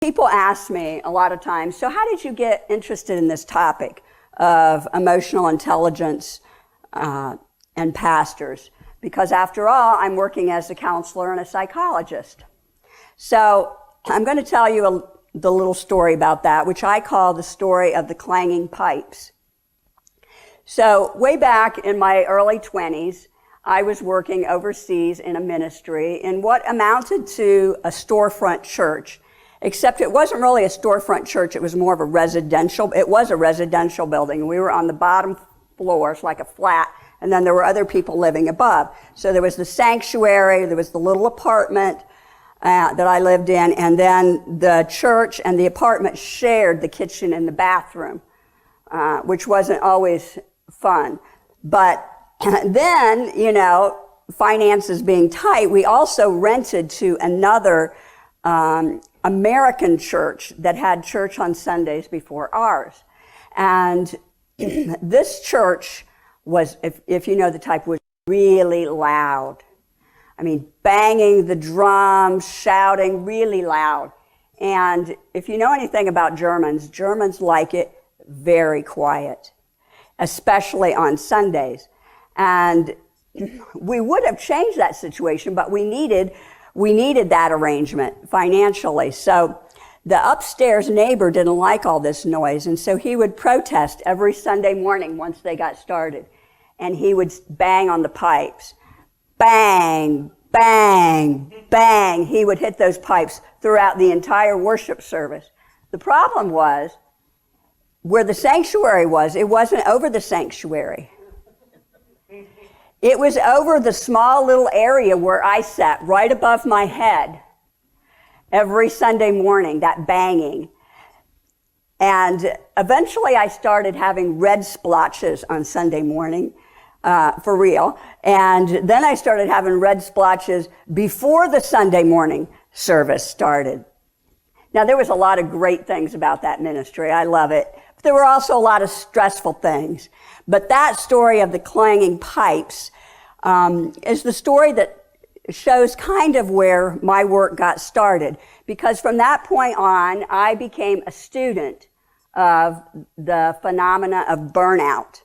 People ask me a lot of times, so how did you get interested in this topic of emotional intelligence and pastors? Because after all, I'm working as a counselor and a psychologist. So I'm going to tell you the little story about that, which I call the story of the clanging pipes. So way back in my early 20s, I was working overseas in a ministry in what amounted to a storefront church, except it wasn't really a storefront church. It was more of a residential. It was a residential building. We were on the bottom floor, it's like a flat, and then there were other people living above. So there was the sanctuary, there was the little apartment that I lived in, and then the church and the apartment shared the kitchen and the bathroom, which wasn't always fun. But then, you know, finances being tight, we also rented to another American church that had church on Sundays before ours. And this church was, if you know the type, was really loud. I mean, banging the drums, shouting, really loud. And if you know anything about Germans, Germans like it very quiet, especially on Sundays. And we would have changed that situation, but we needed that arrangement financially. So the upstairs neighbor didn't like all this noise, and so he would protest every Sunday morning once they got started. And he would bang on the pipes. Bang, bang, bang. He would hit those pipes throughout the entire worship service. The problem was, where the sanctuary was, it wasn't over the sanctuary. It was over the small little area where I sat, right above my head, every Sunday morning, that banging. And eventually I started having red splotches on Sunday morning, for real. And then I started having red splotches before the Sunday morning service started. Now, there was a lot of great things about that ministry. I love it. But there were also a lot of stressful things. But that story of the clanging pipes is the story that shows kind of where my work got started. Because from that point on, I became a student of the phenomena of burnout.